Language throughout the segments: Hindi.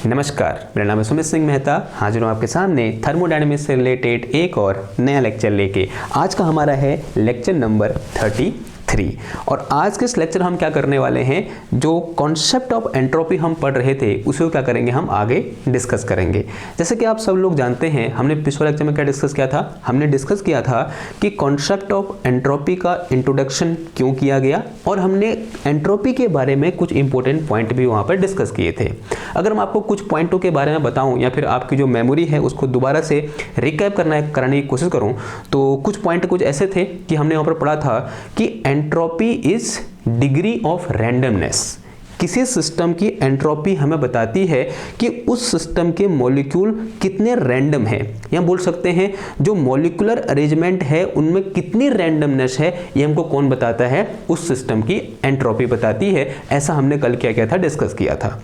नमस्कार, मेरा नाम है सुमित सिंह मेहता। हाजिर हूँ आपके सामने थर्मोडायनेमिक्स से रिलेटेड एक और नया लेक्चर लेके। आज का हमारा है लेक्चर नंबर 33 और आज के इस लेक्चर हम क्या करने वाले हैं, जो कॉन्सेप्ट ऑफ एंट्रोपी हम पढ़ रहे थे उसे क्या करेंगे, हम आगे डिस्कस करेंगे। जैसे कि आप सब लोग जानते हैं, हमने पिछले लेक्चर में क्या डिस्कस किया था, हमने डिस्कस किया था कि कॉन्सेप्ट ऑफ एंट्रोपी का इंट्रोडक्शन क्यों किया गया और हमने एंट्रोपी के बारे में कुछ इंपॉर्टेंट पॉइंट भी वहाँ पर डिस्कस किए थे। अगर मैं आपको कुछ पॉइंटों के बारे में बताऊँ या फिर आपकी जो मेमोरी है उसको दोबारा से रिकैप कराने की कोशिश करूँ, तो कुछ पॉइंट कुछ ऐसे थे कि हमने वहाँ पर पढ़ा था कि entropy is degree of randomness. किसी सिस्टम की एंट्रोपी हमें बताती है कि उस सिस्टम के मॉलिक्यूल कितने रैंडम है, या बोल सकते हैं जो मॉलिक्यूलर अरेंजमेंट है उनमें कितनी रैंडमनेस है, ये हमको कौन बताता है, उस सिस्टम की एंट्रोपी बताती है। ऐसा हमने कल क्या किया था, डिस्कस किया था।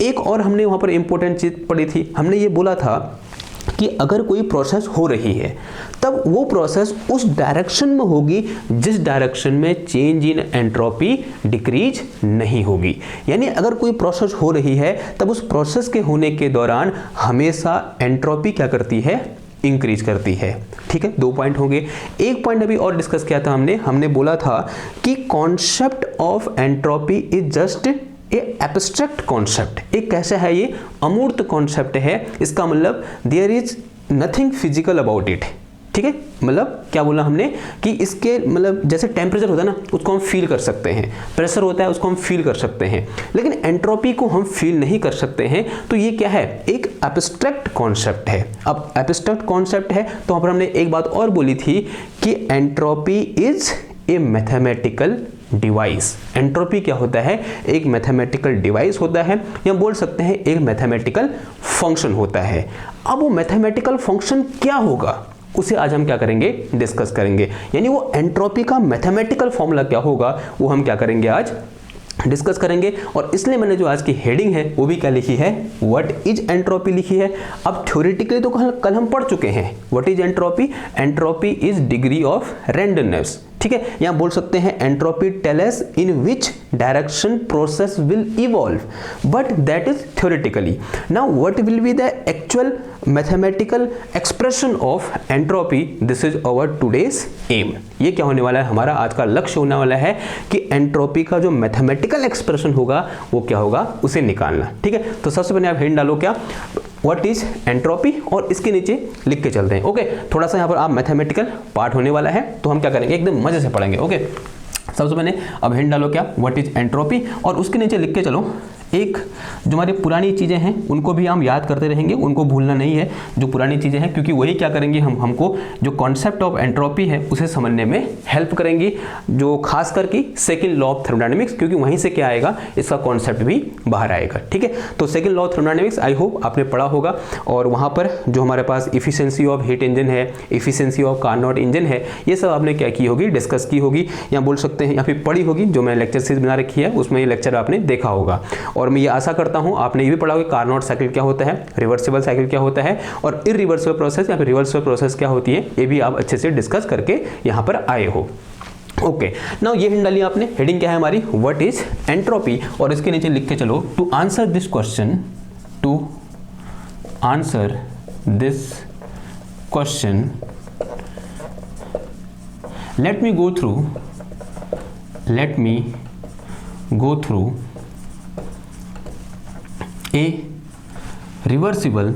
एक और हमने वहाँ पर इंपॉर्टेंट चीज़ पढ़ी थी, हमने ये बोला था कि अगर कोई प्रोसेस हो रही है तब वो प्रोसेस उस डायरेक्शन में होगी जिस डायरेक्शन में चेंज इन एंट्रोपी डिक्रीज नहीं होगी। यानी अगर कोई प्रोसेस हो रही है तब उस प्रोसेस के होने के दौरान हमेशा एंट्रोपी क्या करती है, इंक्रीज करती है। ठीक है, 2 पॉइंट हो गए। एक पॉइंट अभी और डिस्कस किया था हमने बोला था कि concept of entropy is just abstract concept. एक कैसा है, ये अमूर्त कॉन्सेप्ट है। इसका मतलब there is nothing physical about it. ठीक है, मतलब क्या बोला हमने कि इसके मतलब जैसे टेम्परेचर होता है ना, उसको हम फील कर सकते हैं, प्रेशर होता है उसको हम फील कर सकते हैं, लेकिन एंट्रोपी को हम फील नहीं कर सकते हैं। तो ये क्या है, एक एब्स्ट्रैक्ट कॉन्सेप्ट है। अब एब्स्ट्रैक्ट कॉन्सेप्ट है तो वहाँ पर हमने एक बात और बोली थी कि entropy is a mathematical device. Entropy क्या होता है, एक मैथमेटिकल डिवाइस होता है, या बोल सकते हैं एक मैथमेटिकल फंक्शन होता है। अब वो मैथमेटिकल फंक्शन क्या होगा उसे आज हम क्या करेंगे, डिस्कस करेंगे। यानी वो एंट्रोपी का मैथमेटिकल फॉर्मूला क्या होगा वो हम क्या करेंगे, आज डिस्कस करेंगे। और इसलिए मैंने जो आज की हेडिंग है वो भी क्या लिखी है, व्हाट इज एंट्रोपी लिखी है। अब थ्योरेटिकली तो कल हम पढ़ चुके हैं what is entropy. Entropy is degree of randomness. ठीक है, यहां बोल सकते हैं entropy tell us in which direction process will evolve, but that is theoretically. Now what will be the actual mathematical expression of entropy, this is our today's aim. ये क्या होने वाला है, हमारा आज का लक्ष्य होने वाला है कि एंट्रोपी का जो मैथमेटिकल एक्सप्रेशन होगा वो क्या होगा, उसे निकालना। ठीक है, तो सबसे पहले आप हिंट डालो क्या, व्हाट इज एंट्रोपी, और इसके नीचे लिख के चलते हैं। ओके, थोड़ा सा यहाँ पर आप मैथमेटिकल पार्ट होने वाला है तो हम क्या करेंगे, एकदम मजे से पढ़ेंगे। ओके, सबसे पहले अब हिंट डालो क्या, व्हाट इज एंट्रोपी, और उसके नीचे लिख के चलो एक जो हमारी पुरानी चीज़ें हैं उनको भी हम याद करते रहेंगे, उनको भूलना नहीं है जो पुरानी चीज़ें हैं, क्योंकि वही क्या करेंगे, हमको जो कॉन्सेप्ट ऑफ एंट्रोपी है उसे समझने में हेल्प करेंगी, जो खास करके सेकंड लॉ ऑफ थर्मोडायनेमिक्स, क्योंकि वहीं से क्या आएगा, इसका कॉन्सेप्ट भी बाहर आएगा। ठीक है, तो second law of thermodynamics I hope आपने पढ़ा होगा, और वहाँ पर जो हमारे पास इफिशियंसी ऑफ हीट इंजन है, इफिशियंसी ऑफ कार्नोट इंजन है, ये सब आपने क्या की होगी, डिस्कस की होगी, या बोल सकते हैं या फिर पढ़ी होगी। जो मैंने लेक्चर सीरीज बना रखी है उसमें ये लेक्चर आपने देखा होगा, और मैं ये आशा करता हूं आपने ये भी पढ़ा होगा कार्नोट साइकिल क्या होता है, रिवर्सिबल साइकिल क्या होता है, और इरिवर्सिबल प्रोसेस या फिर रिवर्सिबल प्रोसेस क्या होती है, ये भी आप अच्छे से डिस्कस करके यहां पर आए हो। ओके, नाउ ये हिंट डाली आपने, हेडिंग क्या है हमारी, व्हाट इज एंट्रोपी, और इसके नीचे लिख के चलो to answer this question, to answer this question let me go through a reversible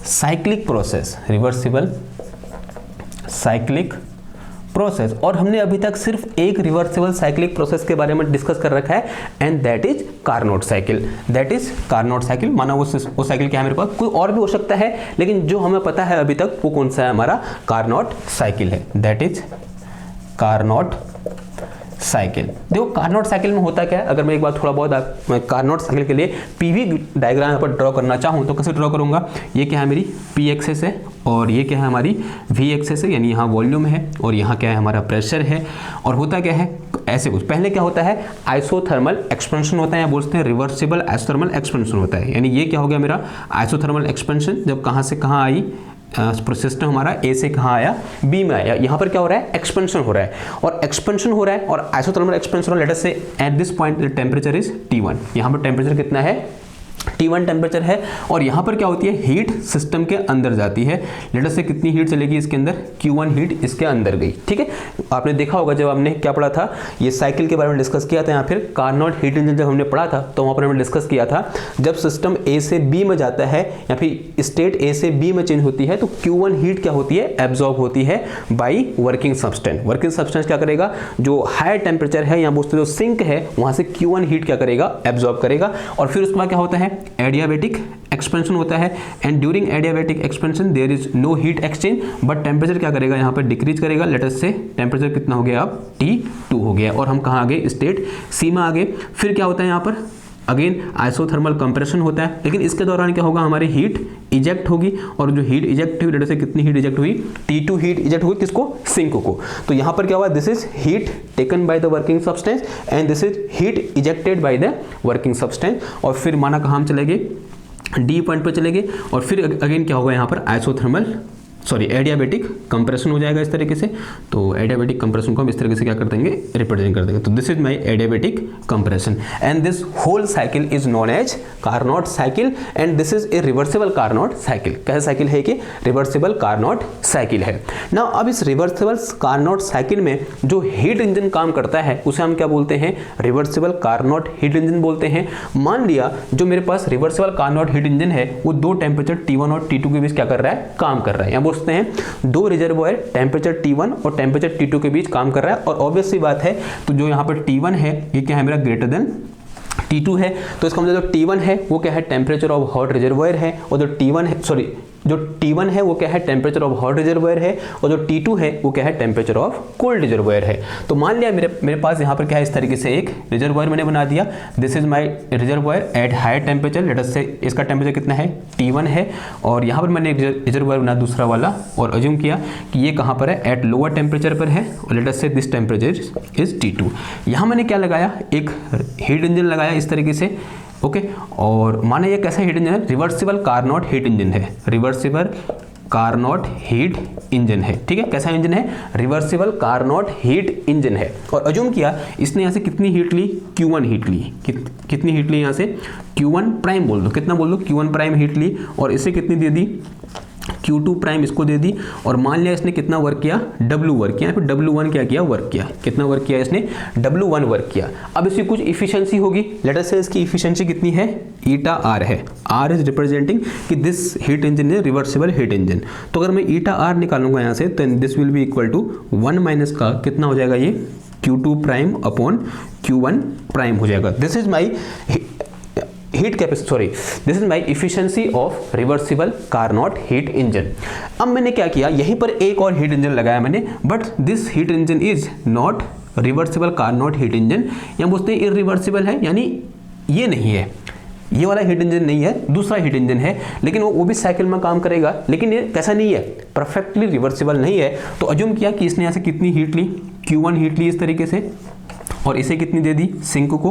cyclic process, और हमने अभी तक सिर्फ एक रिवर्सिबल साइक्लिक प्रोसेस के बारे में डिस्कस कर रखा है, and that is Carnot cycle. That is Carnot cycle, माना वो साइकिल क्या है मेरे पास, कोई और भी हो सकता है, लेकिन जो हमें पता है अभी तक वो कौन सा है, हमारा कार्नोट साइकिल है। That is Carnot cycle. देखो कार्नोट साइकिल में होता क्या है, अगर मैं एक बार थोड़ा बहुत कार्नोट साइकिल के लिए पीवी डायग्राम यहाँ पर ड्रॉ करना चाहूँ तो कैसे ड्रॉ करूँगा, ये क्या है मेरी पी एक्सेस है, और ये क्या है हमारी वी एक्सेस है, यानी यहाँ वॉल्यूम है, और यहाँ क्या है हमारा प्रेशर है, और होता क्या है ऐसे कुछ। पहले क्या होता है, आइसोथर्मल एक्सपेंशन होता है, या बोलते हैं रिवर्सिबल आइसोथर्मल एक्सपेंशन होता है। यानी ये क्या हो गया मेरा आइसोथर्मल एक्सपेंशन, जब कहाँ से कहाँ आई, सिस्टम हमारा ए से कहाँ आया, बी में आया। यहाँ पर क्या हो रहा है, एक्सपेंशन हो रहा है, और एक्सपेंशन हो रहा है और आइसोथर्मल एक्सपेंशन हो रहा है। लेट अस से at this point the temperature is T1, यहाँ पर टेम्परेचर कितना है, T1 टेम्परेचर है, और यहाँ पर क्या होती है, हीट सिस्टम के अंदर जाती है। लेट अस से कितनी हीट चलेगी इसके अंदर, Q1 हीट इसके अंदर गई। ठीक है, आपने देखा होगा जब हमने क्या पढ़ा था, ये साइकिल के बारे में डिस्कस किया था, या फिर कार्नोट हीट इंजन जब हमने पढ़ा था तो वहाँ पर हमने डिस्कस किया था, जब सिस्टम ए से बी में जाता है या फिर स्टेट ए से बी में चेंज होती है तो Q1 हीट क्या होती है, एब्जॉर्ब होती है by working substance. Working substance क्या करेगा, जो हायर टेम्परेचर है या बोलते जो सिंक है वहाँ से Q1 हीट क्या करेगा, एब्जॉर्ब करेगा। और फिर उसके बाद क्या होता है, एडियाबेटिक एक्सपेंशन होता है, and during adiabatic expansion there is no heat exchange, but temperature क्या करेगा, यहाँ पर डिक्रीज करेगा। लेट अस से टेम्परेचर कितना हो गया, अब T2 हो गया, और हम कहाँ आ गए, स्टेट सी में आ गए। फिर क्या होता है यहाँ पर, अगेन आइसोथर्मल कंप्रेशन होता है, लेकिन इसके दौरान क्या होगा, हमारी हीट इजेक्ट होगी, और जो हीट इजेक्ट हुई, लेट अस से कितनी हीट इजेक्ट हुई, T2 हीट इजेक्ट हुई, किसको, सिंक को। तो यहाँ पर क्या हुआ, this is heat taken by the working substance and this is heat ejected by the working substance. और फिर माना कहाँ हम चले गए, डी पॉइंट पर चले गए, और फिर अगेन क्या होगा, यहाँ पर एडियाबेटिक कंप्रेशन हो जाएगा इस तरीके से। तो एडियाबेटिक कंप्रेशन को हम इस तरीके से क्या कर देंगे, रिप्रेजेंट कर देंगे। तो this is my adiabatic compression and this whole cycle is known as Carnot cycle, and this is a reversible Carnot cycle. कैसा साइकिल है कि रिवर्सिबल कार्नोट साइकिल है ना। अब इस रिवर्सिबल कार्नोट साइकिल में जो हीट इंजन काम करता है उसे हम क्या बोलते हैं, रिवर्सिबल कार्नोट हीट इंजन बोलते हैं। मान लिया जो मेरे पास रिवर्सिबल कार्नोट हीट इंजन है वो दो टेम्परेचर T1 और T2 के बीच क्या कर रहा है, काम कर रहा है। बोलते हैं दो रिजर्वॉयर टेम्परेचर T1 और टेम्परेचर T2 के बीच काम कर रहा है, और ऑब्वियस सी बात है, तो जो यहाँ पर T1 है ये क्या है, मेरा ग्रेटर देन T2 है। तो इसका मतलब जो T1 है वो क्या है, टेम्परेचर ऑफ हॉट रिजर्वॉयर है, और जो T1 है वो क्या है, टेम्परेचर ऑफ हॉट रिजर्वॉयर है, और जो T2 है वो क्या है, टेम्परेचर ऑफ कोल्ड रिजर्वॉयर है। तो मान लिया मेरे पास यहाँ पर क्या है, इस तरीके से एक रिजर्वॉयर मैंने बना दिया। This is my reservoir at higher temperature, let us से इसका टेम्परेचर कितना है, T1 है, और यहाँ पर मैंने एक रिजर्वॉयर बना दूसरा वाला, और अज्यूम किया कि ये कहाँ पर है, एट लोअर टेम्परेचर पर है, और लेट अस से दिस टेम्परेचर इज T2। यहाँ मैंने क्या लगाया, एक हीट इंजन लगाया इस तरीके से, ओके। और माने ये कैसा हीट इंजन है, रिवर्सिबल कार्नोट हीट इंजन है, रिवर्सिबल कार्नोट हीट इंजन है। ठीक है, कैसा इंजन है, रिवर्सिबल कार्नोट हीट इंजन है। और अज्यूम किया इसने यहाँ से कितनी हीट ली, Q1 हीट ली, कितनी हीट ली यहाँ से, Q1 प्राइम बोल दो, कितना बोल दो, Q1 प्राइम हीट ली, और इसे कितनी दे दी, Q2 प्राइम इसको दे दी, और मान लिया इसने कितना वर्क किया, W वर्क किया, फिर W1 क्या किया, वर्क किया, कितना वर्क किया इसने, W1 वर्क किया। अब इसकी कुछ इफिशिएंसी होगी, लेट अस से इसकी इफिशिएंसी कितनी है, ईटा R है, R इज रिप्रेजेंटिंग कि this heat engine is reversible heat engine. तो अगर मैं ईटा R निकालूंगा यहाँ से, तो this will be equal to 1 minus का कितना हो जाएगा, ये Q2 prime upon Q1 prime हो जाएगा। This is my heat capacity, sorry, this is my efficiency of reversible Carnot heat engine. अब मैंने क्या किया, यहीं पर एक और हीट इंजन लगाया मैंने, but this heat engine is not reversible Carnot heat engine, या बोलते हैं इरिवर्सिबल है, यानी ये नहीं है, ये वाला हीट इंजन नहीं है, दूसरा हीट इंजन है, लेकिन वो भी साइकिल में काम करेगा, लेकिन ये कैसा नहीं है, परफेक्टली रिवर्सिबल नहीं है। तो अज्यूम किया कि इसने यहाँ से कितनी हीट ली, Q1 हीट ली इस तरीके से, और इसे कितनी दे दी, सिंक को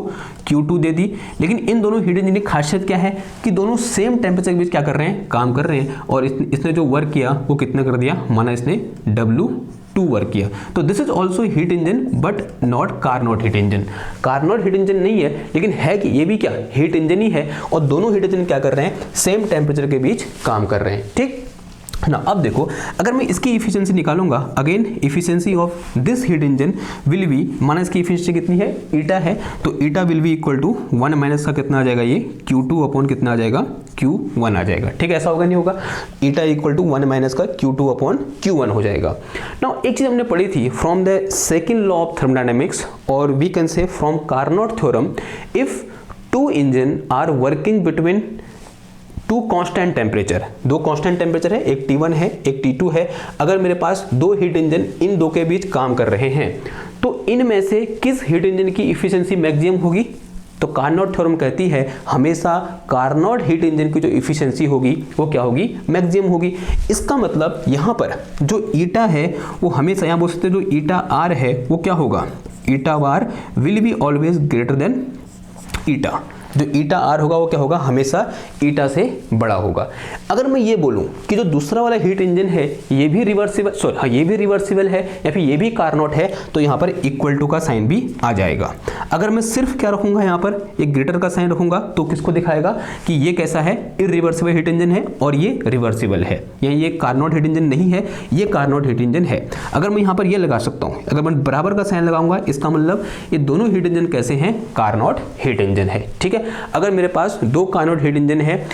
Q2 दे दी। लेकिन इन दोनों हीट इंजन की खासियत क्या है कि दोनों सेम टेम्परेचर के बीच क्या कर रहे हैं, काम कर रहे हैं, और इसने जो वर्क किया वो कितना कर दिया, माना इसने W2 वर्क किया। तो this is also heat engine but not Carnot heat engine. Carnot heat engine नहीं है, लेकिन है कि ये भी क्या, हीट इंजन ही है, और दोनों हीट इंजन क्या कर रहे हैं, सेम टेम्परेचर के बीच काम कर रहे हैं। ठीक ना। अब देखो, अगर मैं इसकी इफिशिएंसी निकालूंगा, again efficiency of this heat engine will be, माना इसकी इफिशिएंसी कितनी है, ईटा है, तो eta will be equal to 1 minus का कितना आ जाएगा, ये Q2 अपॉन कितना आ जाएगा, Q1 आ जाएगा। ठीक है, ऐसा होगा नहीं होगा, ईटा इक्वल टू 1 माइनस का Q2 अपॉन Q1 हो जाएगा। नाउ एक चीज हमने पढ़ी थी from the second law of thermodynamics, और we can say from Carnot theorem, if two engine are working between two constant temperature, दो कांस्टेंट टेम्परेचर है, एक T1 है एक T2 है, अगर मेरे पास दो हीट इंजन इन दो के बीच काम कर रहे हैं, तो इनमें से किस हीट इंजन की इफिशिएंसी मैक्सिमम होगी, तो कार्नोट थ्योरम कहती है हमेशा कार्नोट हीट इंजन की जो इफिशिएंसी होगी वो क्या होगी, मैक्सिमम होगी। इसका मतलब यहाँ पर जो ईटा है वो हमेशा, यहाँ बोल सकते हैं जो ईटा R है वो क्या होगा, eta R will be always greater than eta. जो ईटा आर होगा वो क्या होगा, हमेशा ईटा से बड़ा होगा। अगर मैं ये बोलूं कि जो दूसरा वाला हीट इंजन है ये भी रिवर्सिबल, सॉरी हाँ ये भी रिवर्सिबल है या फिर ये भी कार्नोट है, तो यहाँ पर इक्वल टू का साइन भी आ जाएगा। अगर मैं सिर्फ क्या रखूंगा, यहाँ पर एक ग्रेटर का साइन रखूंगा, तो किसको दिखाएगा कि ये कैसा है, इरिवर्सिबल हीट इंजन है और ये रिवर्सिबल है, यानी ये कार्नोट हीट इंजन नहीं है, ये कार्नोट हीट इंजन है। अगर मैं यहाँ पर ये लगा सकता हूँ, अगर मैं बराबर का साइन लगाऊंगा, इसका मतलब ये दोनों हीट इंजन कैसे हैं, कार्नोट हीट इंजन है। ठीक है, अगर मेरे पास दो कार्नोट हीट इंजन है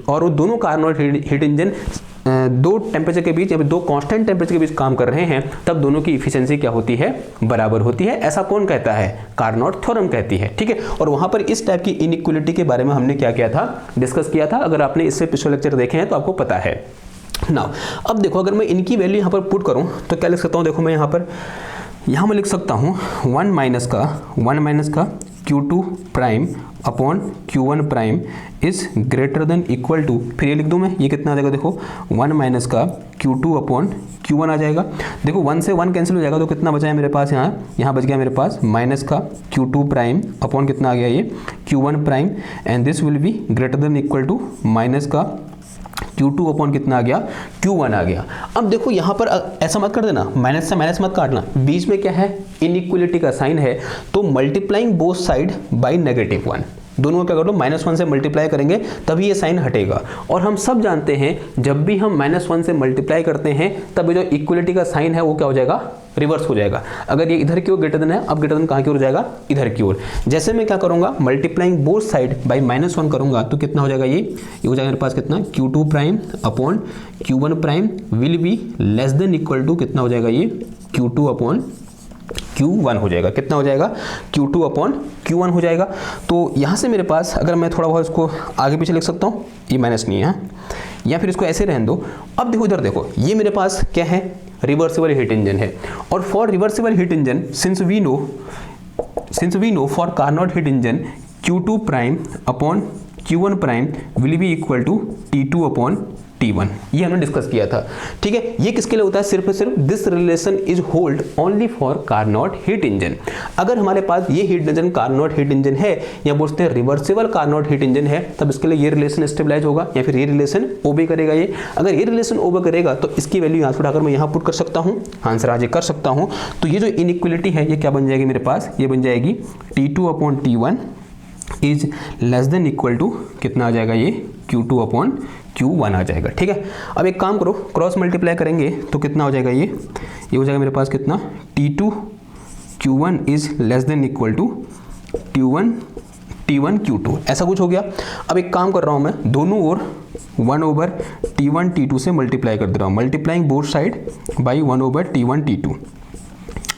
और वो दोनों कार्नोट हीट इंजन दो टेम्परेचर के बीच या फिर दो कांस्टेंट टेम्परेचर के बीच काम कर रहे हैं, तब दोनों की इफिशिएंसी क्या होती है, बराबर होती है। ऐसा कौन कहता है, कार्नोट थ्योरम कहती है। ठीक है, और वहां पर इस टाइप की इनइक्वालिटी के बारे में हमने क्या किया था, डिस्कस किया था। अगर आपने इससे पिछले लेक्चर देखे हैं तो आपको पता है। नाउ अब देखो, अगर मैं इनकी वैल्यू यहाँ पर पुट करूँ तो क्या लिख सकता हूँ, देखो मैं यहाँ मैं लिख सकता हूँ 1 माइनस का Q2 prime upon Q1 prime is greater than equal to, फिर ये लिख दूँ मैं, ये कितना आ जाएगा, देखो 1 माइनस का Q2 अपॉन Q1 आ जाएगा। देखो 1 से 1 कैंसिल हो जाएगा, तो कितना बचा है मेरे पास, यहाँ बच गया मेरे पास माइनस का Q2 प्राइम अपॉन कितना आ गया ये Q1 prime, and this will be greater than equal to minus का Q2 अपॉन कितना आ गया, Q1 आ गया। अब देखो यहाँ पर ऐसा मत कर देना, माइनस से माइनस मत काटना, बीच में क्या है, इनइक्वालिटी का साइन है, तो मल्टीप्लाइंग बोथ साइड बाय -1, दोनों क्या कर लो, -1 से मल्टीप्लाई करेंगे तभी ये साइन हटेगा। और हम सब जानते हैं जब भी हम -1 से मल्टीप्लाई करते हैं तब जो इक्वलिटी का साइन है वो क्या हो जाएगा, रिवर्स हो जाएगा। अगर ये इधर की ओर ग्रेटर देन है, अब ग्रेटर देन कहाँ की ओर जाएगा, इधर की ओर। जैसे मैं क्या करूंगा, मल्टीप्लाइंग बोथ साइड बाय -1 करूंगा तो कितना हो जाएगा, ये हो जाएगा मेरे पास कितना, Q2 prime upon Q1 prime will be less than equal to कितना हो जाएगा, ये Q2 अपॉन Q1 हो जाएगा। कितना हो जाएगा, Q2 अपॉन Q1 हो जाएगा। तो यहाँ से मेरे पास अगर मैं थोड़ा बहुत इसको आगे पीछे लिख सकता हूँ, ये माइनस नहीं है, या फिर इसको ऐसे रहने दो। अब देखो इधर देखो, ये मेरे पास क्या है, रिवर्सिबल हीट इंजन है। और for reversible heat engine since we know for Carnot heat engine Q2 prime upon Q1 prime will be equal to T2 upon T1, ये हमने डिस्कस किया था। ठीक है, ये किसके लिए होता है, सिर्फ this relation is hold only for Carnot heat engine. अगर हमारे पास ये heat engine Carnot heat engine है या बोलते हैं रिवर्सिबल कार्नोट हीट इंजन है, तब इसके लिए ये रिलेशन स्टेबलाइज होगा या फिर ये रिलेशन ओबे करेगा। ये अगर ये रिलेशन ओबे करेगा तो इसकी वैल्यू यहाँ से उठाकर मैं यहाँ पुट कर सकता हूँ, आंसर आज कर सकता हूँ। तो ये जो इनइक्वालिटी है ये क्या बन जाएगी मेरे पास, ये बन जाएगी T2 upon T1 is less than equal to कितना आ जाएगा, ये Q2 अपॉन Q1 आ जाएगा। ठीक है, अब एक काम करो, क्रॉस मल्टीप्लाई करेंगे तो कितना हो जाएगा, ये हो जाएगा मेरे पास कितना, T2 Q1 is less than equal to T1 Q2, ऐसा कुछ हो गया। अब एक काम कर रहा हूँ मैं, दोनों ओर 1/T1 T2 से मल्टीप्लाई कर दे रहा हूँ, multiplying both side by 1/T1 T2,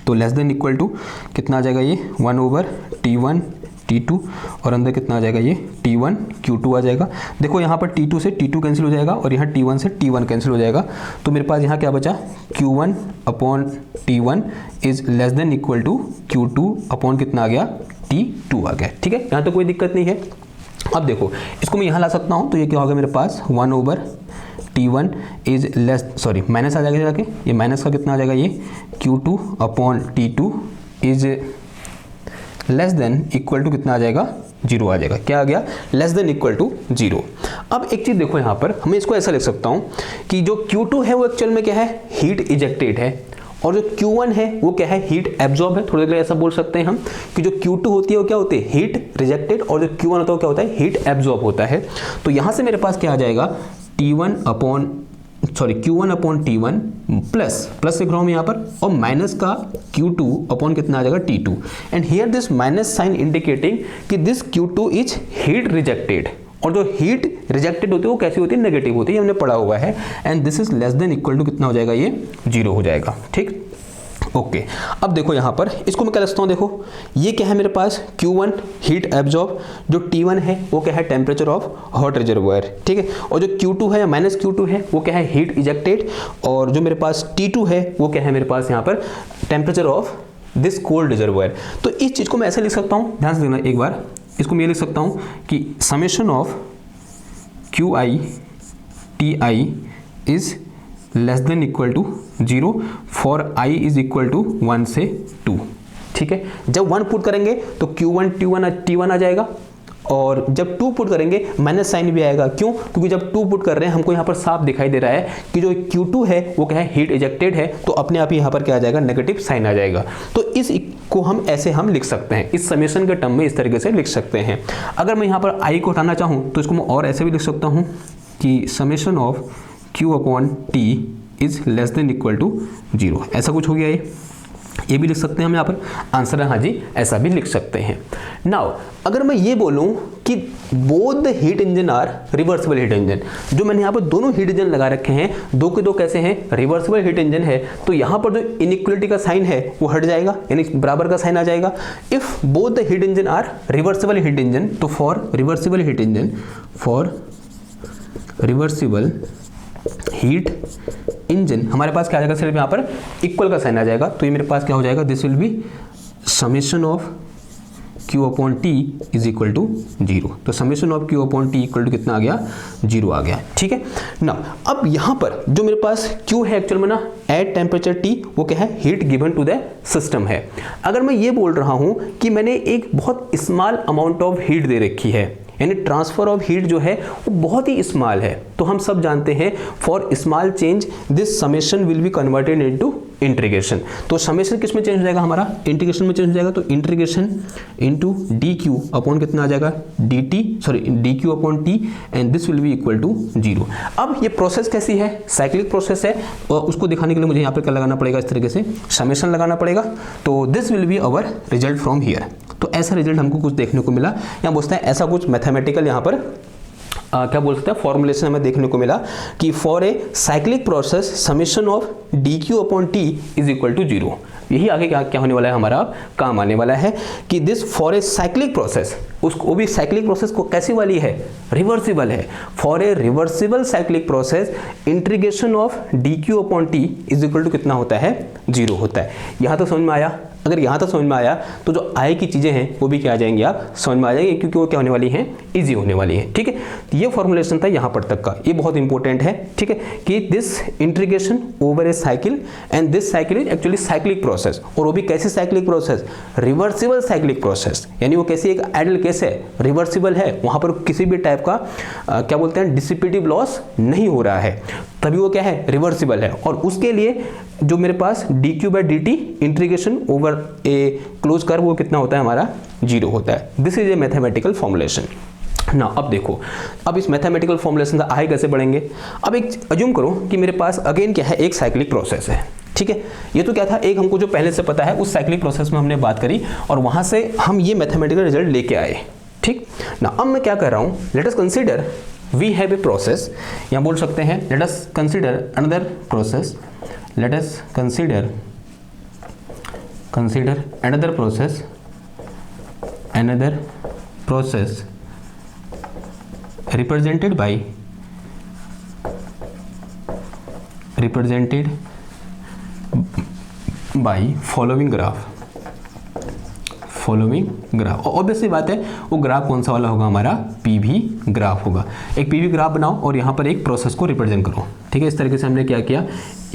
तो लेस देन इक्वल टू कितना आ जाएगा, ये 1/T1 T2 और अंदर कितना आ जाएगा, ये T1 Q2 आ जाएगा। देखो यहाँ पर T2 से T2 कैंसिल हो जाएगा और यहाँ T1 से T1 कैंसिल हो जाएगा, तो मेरे पास यहाँ क्या बचा, Q1 upon T1 is less than equal to Q2 upon कितना आ गया, T2 आ गया। ठीक है, यहाँ तो कोई दिक्कत नहीं है। अब देखो इसको मैं यहाँ ला सकता हूँ, तो ये क्या होगा मेरे पास 1/T1 is less, sorry minus आ जाएगा जाके, ये माइनस का कितना आ जाएगा, ये Q2 upon T2 is less than equal to कितना आ जाएगा, 0 आ जाएगा। क्या आ गया, लेस देन इक्वल टू 0। अब एक चीज देखो, यहाँ पर हमें इसको ऐसा लिख सकता हूँ कि जो Q2 है वो एक्चुअल में क्या है, हीट इजेक्टेड है, और जो Q1 है वो क्या है, हीट एब्जॉर्ब है। थोड़ी देर ऐसा बोल सकते हैं हम कि जो Q2 होती है वो क्या होती है, हीट रिजेक्टेड, और जो Q1 होता है वो क्या होता है, हीट एब्जॉर्ब होता है। तो यहाँ से मेरे पास क्या आ जाएगा, Q1 अपॉन T1 प्लस लिख रहा हूँ यहाँ पर, और माइनस का Q2 अपॉन कितना आ जाएगा, T2, and here this minus sign indicating कि this Q2 is heat rejected, और जो हीट रिजेक्टेड होती है वो कैसी होती है, नेगेटिव होती है, हमने पढ़ा हुआ है, and this is less than equal to कितना हो जाएगा, ये 0 हो जाएगा। ठीक, ओके। अब देखो यहाँ पर इसको मैं क्या लिखता हूँ, देखो ये क्या है मेरे पास, Q1 हीट एब्जॉर्ब, जो T1 है वो क्या है, टेम्परेचर ऑफ हॉट रिजर्वायर। ठीक है, और जो Q2 है या माइनस Q2 है वो क्या है, हीट इजेक्टेड, और जो मेरे पास T2 है वो क्या है मेरे पास यहाँ पर, temperature of this cold reservoir. तो इस चीज़ को मैं ऐसे लिख सकता हूँ, ध्यान से देखना एक बार, इसको मैं ये लिख सकता हूँ कि summation of QI TI is less than equal to 0 for I is equal to 1 से 2। ठीक है, जब 1 पुट करेंगे तो Q1 T1 आ जाएगा, और जब 2 पुट करेंगे माइनस साइन भी आएगा। क्यों? क्योंकि जब 2 पुट कर रहे हैं हमको यहाँ पर साफ दिखाई दे रहा है कि जो Q2 है वो क्या है, हीट इजेक्टेड है, तो अपने आप यहाँ पर क्या आ जाएगा, नेगेटिव साइन आ जाएगा। तो इस को हम ऐसे हम लिख सकते हैं, इस समेशन के टर्म में इस तरीके से लिख सकते हैं। अगर मैं यहाँ पर I को हटाना चाहूँ तो इसको मैं और ऐसे भी लिख सकता हूँ कि summation of Q upon T is less than equal to 0। ऐसा कुछ हो गया ये भी लिख सकते हैं हम यहाँ पर। आंसर है हाँ जी, ऐसा भी लिख सकते हैं। नाउ अगर मैं ये बोलूँ कि both the heat engine are reversible heat engine, जो मैंने यहाँ पर दोनों हीट इंजन लगा रखे हैं, दो के दो कैसे हैं, रिवर्सिबल हीट इंजन है, तो यहाँ पर जो इनइक्वलिटी का साइन है वो हट जाएगा, यानी बराबर का साइन आ जाएगा। If both the heat engine are reversible heat engine, तो for reversible heat engine, for reversible heat engine हमारे पास क्या आ जाएगा, सिर्फ यहाँ पर इक्वल का साइन आ जाएगा। तो ये मेरे पास क्या हो जाएगा, this will be summation of Q upon T is equal to 0। तो summation of Q upon T equal to कितना आ गया, 0 आ गया। ठीक है ना। अब यहाँ पर जो मेरे पास Q है एक्चुअल में ना, एट टेम्परेचर T, वो क्या है, heat given to the system है। अगर मैं ये बोल रहा हूँ कि मैंने एक बहुत स्मॉल अमाउंट ऑफ हीट दे रखी है, यानी ट्रांसफर ऑफ हीट जो है वो बहुत ही स्मॉल है, तो हम सब जानते हैं for small change this summation will be converted into integration. तो समेशन किस में चेंज हो जाएगा, हमारा इंटीग्रेशन में चेंज हो जाएगा। तो इंटीग्रेशन इनटू DQ अपॉन कितना आ जाएगा, DQ upon T, and this will be equal to 0। अब ये प्रोसेस कैसी है, साइक्लिक प्रोसेस है, और उसको दिखाने के लिए मुझे यहाँ पे क्या लगाना पड़ेगा, इस तरीके से समेशन लगाना पड़ेगा। तो this will be our result from here. तो ऐसा रिजल्ट हमको कुछ देखने को मिला, या बोलते हैं ऐसा कुछ मैथमेटिकल यहाँ पर क्या बोल सकते हैं, फॉर्मुलेशन हमें देखने को मिला कि for a cyclic process summation of DQ upon T is equal to 0। यही आगे क्या होने वाला है, हमारा काम आने वाला है कि this for a cyclic process, उसको भी साइक्लिक प्रोसेस को कैसी वाली है, रिवर्सिबल है। For a reversible cyclic process integration of DQ upon T is equal to कितना होता है, 0 होता है। यहाँ तो समझ में आया। अगर यहाँ तक समझ में आया तो जो आय की चीज़ें हैं वो भी क्या आ जाएंगी, आप समझ में आ जाएंगे, क्योंकि वो क्या होने वाली हैं, इजी होने वाली है। ठीक है, ये फॉर्मुलेशन था यहाँ पर तक का, ये बहुत इंपॉर्टेंट है। ठीक है, कि this integration over A cycle and this cycle is actually cyclic process, और वो भी कैसी cyclic process, reversible cyclic process, यानी वो कैसी एक आइडल केस है, रिवर्सिबल है, वहाँ पर किसी भी टाइप का क्या बोलते हैं, डिसिपेटिव लॉस नहीं हो रहा है, तभी वो क्या है, रिवर्सिबल है। और उसके लिए जो मेरे पास dQ by dt integration over A close curve वो कितना होता है, हमारा 0 होता है। This is A mathematical formulation ना। अब देखो, अब इस मैथमेटिकल फॉर्मुलेशन का आगे कैसे बढ़ेंगे। अब एक अज्यूम करो कि मेरे पास अगेन क्या है, एक साइक्लिक प्रोसेस है। ठीक है, ये तो क्या था, एक हमको जो पहले से पता है उस साइक्लिक प्रोसेस में हमने बात करी और वहां से हम ये मैथमेटिकल रिजल्ट लेके आए। ठीक ना, अब मैं क्या कर रहा हूँ, let us consider we have a process, या बोल सकते हैं let us consider another process, let us consider another process represented by following graph। Obviously बात है, वो ग्राफ कौन सा वाला होगा, हमारा PV ग्राफ होगा। एक PV ग्राफ बनाओ और यहाँ पर एक प्रोसेस को रिप्रेजेंट करो। ठीक है, इस तरीके से हमने क्या किया,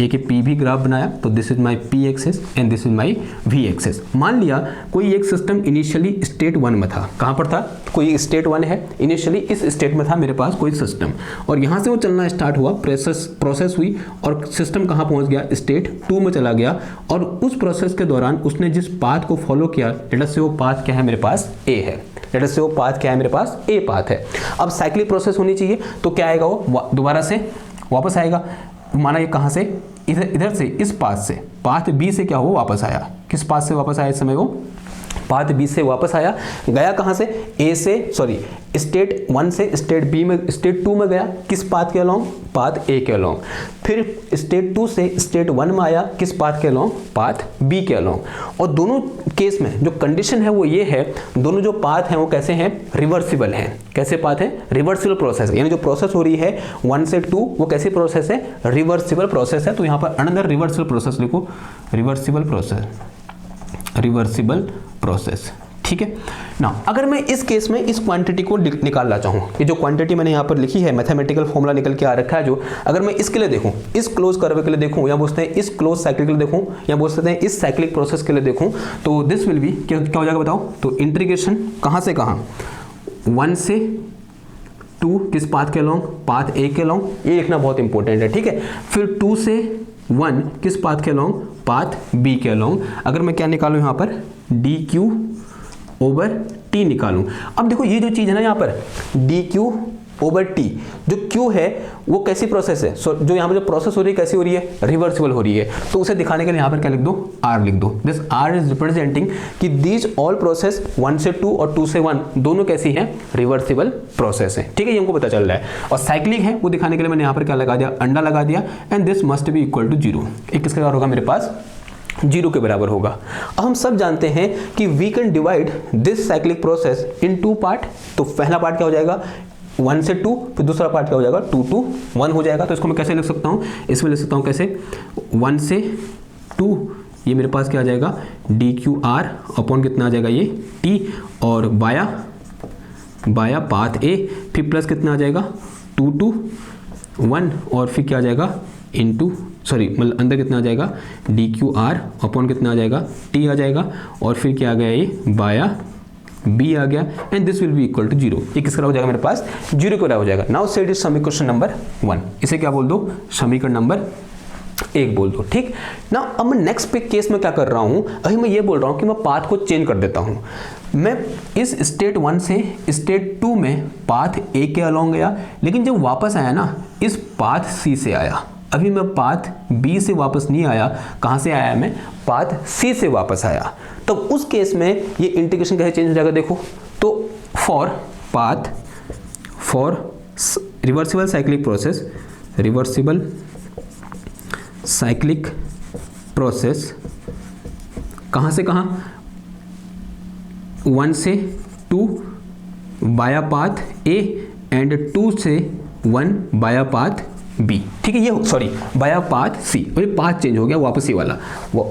एक PV ग्राफ बनाया, तो this is my P axis and this is my V axis. मान लिया कोई एक सिस्टम इनिशियली स्टेट 1 में था, कहाँ पर था, कोई स्टेट 1 है, इनिशियली इस स्टेट में था मेरे पास कोई सिस्टम, और यहाँ से वो चलना स्टार्ट हुआ, प्रोसेस हुई और सिस्टम कहाँ पहुँच गया, स्टेट 2 में चला गया, और उस प्रोसेस के दौरान उसने जिस पाथ को फॉलो किया, लेट अस से वो पाथ क्या है मेरे पास, A है। लेट अस से वो पाथ क्या है मेरे पास, A पाथ है। अब साइक्लिक प्रोसेस होनी चाहिए, तो क्या आएगा, वो दोबारा से वापस आएगा। माना ये कहाँ से, इधर से, इस पाथ से, पाथ B से क्या हो, वापस आया। किस पाथ से वापस आया इस समय, वो पाथ B से वापस आया, गया कहाँ से, स्टेट 1 से स्टेट 2 में गया, किस पाथ के अलोंग, पाथ A के अलोंग। फिर स्टेट 2 से स्टेट 1 में आया, किस पाथ के अलोंग, पाथ B के अलोंग। और दोनों केस में जो कंडीशन है वो ये है, दोनों जो पाथ हैं वो कैसे हैं, रिवर्सिबल हैं। कैसे पाथ है, रिवर्सिबल प्रोसेस, यानी जो प्रोसेस हो रही है 1 से 2 वो कैसी प्रोसेस है, रिवर्सिबल प्रोसेस है। तो यहाँ पर अनदर रिवर्सिबल प्रोसेस लिखो, रिवर्सिबल प्रोसेस। ठीक है ना, अगर मैं इस केस में इस क्वांटिटी को निकालना चाहूँ, ये जो क्वांटिटी मैंने यहाँ पर लिखी है, मैथमेटिकल फॉर्मूला निकल के आ रखा है जो, अगर मैं इसके लिए देखूँ, इस क्लोज कर्व के लिए देखूँ, या बोलते हैं इस क्लोज साइकिल के लिए देखूँ, या बोल सकते हैं इस साइक्लिक प्रोसेस के लिए देखूँ, तो दिस विल बी क्या हो जाएगा बताओ। तो इंटीग्रेशन कहाँ से कहाँ, 1 से 2 किस पाथ के अलोंग, पाथ ए के अलोंग, ये लिखना बहुत इंपॉर्टेंट है, ठीक है। फिर 2 से 1 किस पाथ के अलोंग, पाथ बी के अलोंग। अगर मैं क्या निकालूं यहाँ पर, डी क्यू ओवर टी निकालूं। अब देखो ये जो चीज़ है ना यहाँ पर डी क्यू ओवर टी, जो क्यू है वो कैसी प्रोसेस है, जो यहाँ पर जो प्रोसेस हो रही है कैसी हो रही है, रिवर्सिबल हो रही है। तो उसे दिखाने के लिए यहाँ पर क्या लिख दो, आर लिख दो। दिस आर इज रिप्रेजेंटिंग कि दीज ऑल प्रोसेस 1 से 2 और 2 से 1 दोनों कैसी हैं, रिवर्सिबल प्रोसेस है, ठीक है, ये हमको पता चल रहा है। और साइक्लिक है वो दिखाने के लिए मैंने यहाँ पर क्या लगा दिया, अंडा लगा दिया, and this must be equal to 0। एक किसके बराबर होगा मेरे पास, 0 के बराबर होगा। अब हम सब जानते हैं कि we can divide this cyclic process in 2 part. तो पहला पार्ट क्या हो जाएगा, 1 से 2, फिर दूसरा पार्ट क्या हो जाएगा, 2 to 1 हो जाएगा। तो इसको मैं कैसे लिख सकता हूँ, इसमें लिख सकता हूँ कैसे, 1 से 2, ये मेरे पास क्या आ जाएगा, डी क्यू आर अपॉन कितना आ जाएगा ये टी, और बाया पाथ ए, फिर प्लस कितना आ जाएगा 2 to 1, और फिर क्या आ जाएगा इनटू, सॉरी मतलब अंदर कितना आ जाएगा, डी क्यू आर अपॉन कितना आ जाएगा, टी आ जाएगा, और फिर क्या आ गया ये बाया बी आ गया, and this will be equal to 0। ये किसका हो जाएगा मेरे पास, 0 का हो जाएगा। नाउ सेट इज समीकरण नंबर 1, इसे क्या बोल दो, समीकरण नंबर 1 बोल दो, ठीक ना। अब मैं नेक्स्ट पे केस में क्या कर रहा हूं, अभी मैं ये बोल रहा हूं कि मैं पाथ को चेंज कर देता हूं। मैं इस स्टेट 1 से स्टेट 2 में पाथ ए के अलोंग गया, लेकिन जब वापस आया ना इस पाथ सी से आया। अभी मैं पाथ बी से वापस नहीं आया, कहाँ से आया मैं, पाथ सी से वापस आया। तो उस केस में ये इंटीग्रेशन कैसे चेंज हो जाएगा, देखो तो for reversible cyclic process, reversible cyclic process कहाँ से कहाँ, 1 से 2 बाया पाथ ए एंड 2 से 1 बाया पाथ बी, ठीक है, ये सॉरी बाया पाथ सी, और ये पाथ चेंज हो गया वापस ही वाला,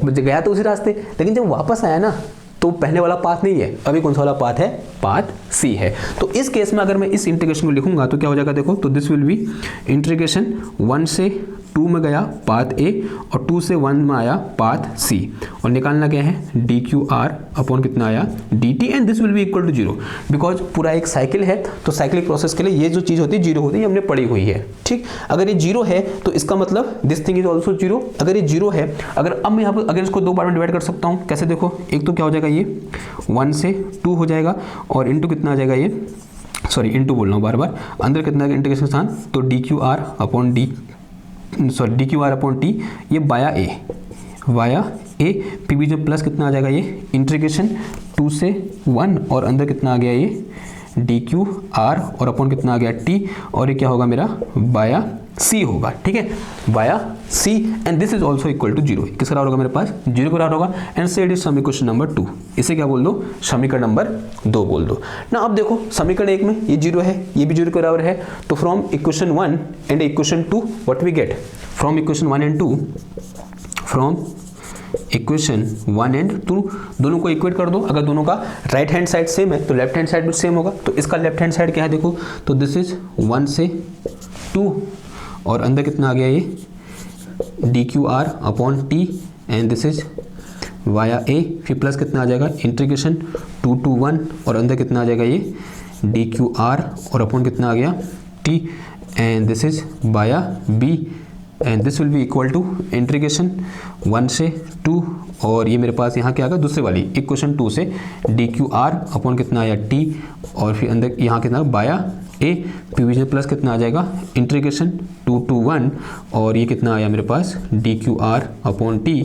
गया तो उसी रास्ते, लेकिन जब वापस आया ना तो पहले वाला पाथ नहीं है, अभी कौन सा वाला पाथ है, पाथ सी है। तो इस केस में अगर मैं इस इंटीग्रेशन को लिखूंगा तो क्या हो जाएगा, देखो तो दिस विल बी इंटीग्रेशन 1 से 2 में गया पाथ ए और 2 से 1 में आया पाथ सी, और निकालना क्या है, डी क्यू आर अपॉन कितना आया D T, and this will be equal to 0। Because पूरा एक साइकिल है तो साइक्लिक प्रोसेस के लिए ये जो चीज़ होती है 0 होती है, हमने पढ़ी हुई है, ठीक। अगर ये 0 है तो इसका मतलब दिस थिंग इज ऑल्सो 0। अगर ये 0 है, अगर अब मैं यहाँ पर अगर इसको 2 पार्ट में डिवाइड कर सकता हूँ, कैसे देखो, एक तो क्या हो जाएगा ये 1 से 2 हो जाएगा, और इंटू कितना आ जाएगा ये, सॉरी इंटू बोल रहा हूँ बार बार, अंदर कितना इंटीग्रेशन स्थान, तो D Q R upon D, sorry D Q R upon T, ये बाया ए, फिर भी जो प्लस कितना आ जाएगा ये इंटीग्रेशन 2 से 1, और अंदर कितना आ गया ये डी क्यू आर, और अपॉन कितना आ गया टी, और ये क्या होगा मेरा बाया सी होगा, ठीक है, via C, and this is also equal to 0। किस बराबर होगा मेरे पास, 0 बराबर होगा, एंड सेट इज समीकरण नंबर 2, इसे क्या बोल दो, समीकरण नंबर 2 बोल दो ना। अब देखो समीकरण 1 में ये 0 है, ये भी 0 के बराबर है, तो from equation 1 and equation 2 what we get, from equation 1 and 2, from equation 1 and 2 दोनों को इक्वेट कर दो। अगर दोनों का राइट हैंड साइड सेम है तो लेफ्ट हैंड साइड भी सेम होगा, तो इसका लेफ्ट हैंड साइड क्या है, देखो तो दिस इज 1 से 2, और अंदर कितना आ गया ये D Q R upon T, and this is via A, फिर प्लस कितना आ जाएगा इंटीग्रेशन 2 to 1, और अंदर कितना आ जाएगा ये डी क्यू आर, और अपॉन कितना आ गया T, and this is via B, and this will be equal to integration 1 से 2, और ये मेरे पास यहाँ क्या आ गया दूसरे वाली इक्वेशन 2 से डी क्यू आर अपॉन कितना आया टी, और फिर अंदर यहाँ कितना बाया ए, फिर प्लस कितना आ जाएगा इंटीग्रेशन 2 to 1, और ये कितना आया मेरे पास D Q R upon T,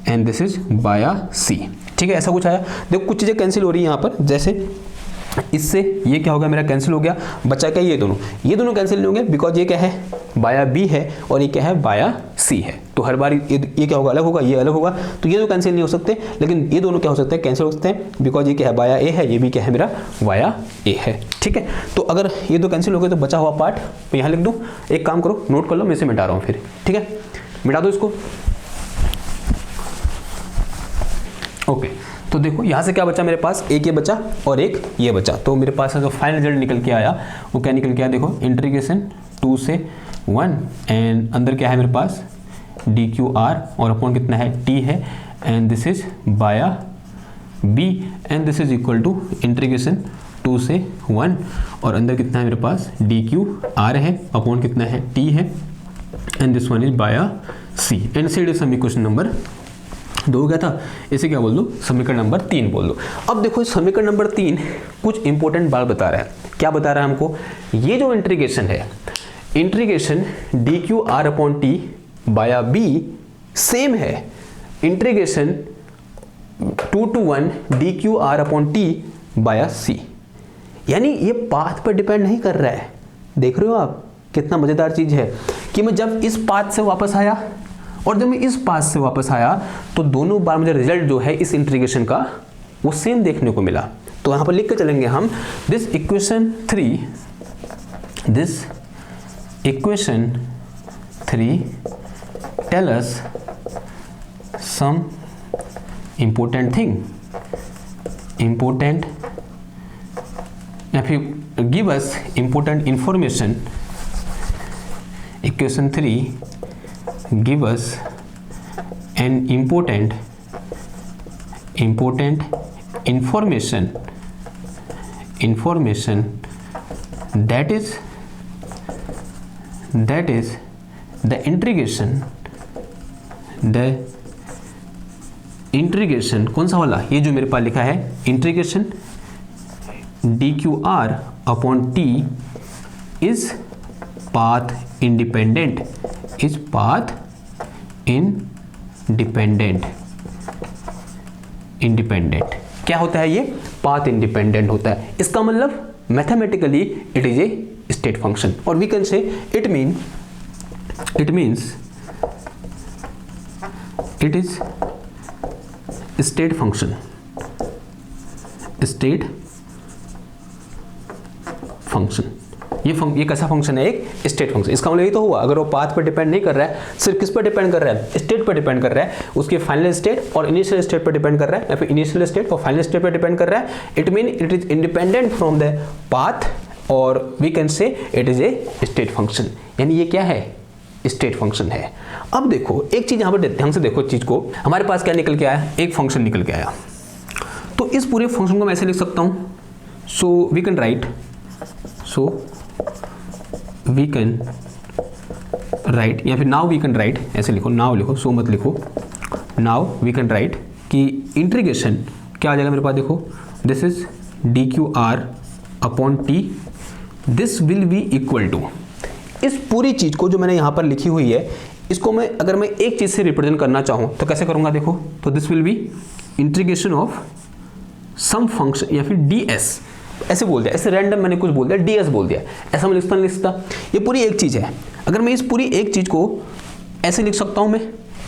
and this is via C, ठीक है, ऐसा कुछ आया। देखो कुछ चीज़ें कैंसिल हो रही है यहाँ पर, जैसे इससे ये क्या हो गया मेरा कैंसिल हो गया, बचा क्या ये दोनों कैंसिल नहीं होंगे, बिकॉज ये क्या है बाया बी है और ये क्या है बाया सी है, तो हर बार ये क्या होगा अलग होगा, ये अलग होगा, तो ये तो कैंसिल नहीं हो सकते, लेकिन ये दोनों क्या हो सकते हैं कैंसिल हो सकते हैं, बिकॉज ये क्या है बाया ए है, ये भी क्या है मेरा बाया ए है, ठीक है। तो अगर ये दो कैंसिल हो गए तो बचा हुआ पार्ट मैं यहाँ लिख दूँ, एक काम करो नोट कर लो, मैं इसे मिटा रहा हूँ फिर, ठीक है, मिटा दो इसको, ओके। तो देखो यहाँ से क्या बचा मेरे पास, एक ये बचा और एक ये बचा, तो मेरे पास जो फाइनल रिजल्ट निकल के आया वो क्या निकल के आया, देखो इंटीग्रेशन 2 से 1, एंड अंदर क्या है मेरे पास डी क्यू आर, और अपॉन कितना है टी है, and this is via B, and this is equal to integration 2 से 1 और अंदर कितना है मेरे पास dq r है अपॉन कितना है t है and this one is by c and C is समीकरण नंबर 2 हो गया था। इसे क्या बोल दो, समीकरण नंबर 3 बोल दो। अब देखो समीकरण नंबर 3 कुछ इंपॉर्टेंट बात बता रहा है। क्या बता रहा है हमको, ये जो इंटीग्रेशन है, integration dq r upon t by b same है integration 2 to 1 dq r upon t by c। यानी ये पाथ पर डिपेंड नहीं कर रहा है। देख रहे हो आप कितना मजेदार चीज है कि मैं जब इस पाथ से वापस आया और जब मैं इस पाथ से वापस आया तो दोनों बार मुझे रिजल्ट जो है इस इंटीग्रेशन का वो सेम देखने को मिला। तो यहां पर लिख के चलेंगे हम, this equation 3 tell us some important thing, important या फिर give us important information. Equation 3 give us an important information that is the integration कौन सा वाला, ये जो मेरे पास लिखा है integration dqr upon t is path independent, independent क्या होता है, ये पाथ इंडिपेंडेंट होता है। इसका मतलब mathematically it is a state function और we can say it means it is state function, ये कैसा फंक्शन है, एक स्टेट फंक्शन। इसका मतलब ये तो हुआ अगर वो पाथ पर डिपेंड नहीं कर रहा है, सिर्फ किस पर डिपेंड कर रहा है, स्टेट पर डिपेंड कर रहा है, उसके फाइनल स्टेट और इनिशियल स्टेट पर डिपेंड कर रहा है या फिर इनिशियल स्टेट और फाइनल स्टेट पर डिपेंड कर रहा है, it mean it is independent from the path और we can say it is a state function. यानी ये क्या है, स्टेट फंक्शन है। अब देखो एक चीज यहां पर ध्यान से देखो चीज को, हमारे पास क्या निकल के आया, एक फंक्शन निकल के आया। तो इस पूरे फंक्शन को मैं ऐसे लिख सकता हूं, सो वी कैन राइट या फिर नाउ वी कैन राइट, ऐसे लिखो, नाउ लिखो, सो मत लिखो, नाउ वी कैन राइट कि इंटीग्रेशन क्या आ जाएगा मेरे पास, देखो this is dqr upon t, this will be equal to, इस पूरी चीज को जो मैंने यहां पर लिखी हुई है इसको मैं अगर मैं एक चीज से रिप्रेजेंट करना चाहूं तो कैसे करूंगा, देखो तो this will be integration of some function या फिर ds, ऐसे बोल दिया, ऐसे रैंडम मैंने कुछ बोल दिया, ds बोल दिया, ऐसा मैं लिखता नहीं लिखता। ये पूरी एक चीज है, अगर मैं इस पूरी एक चीज को ऐसे लिख सकता हूं मैं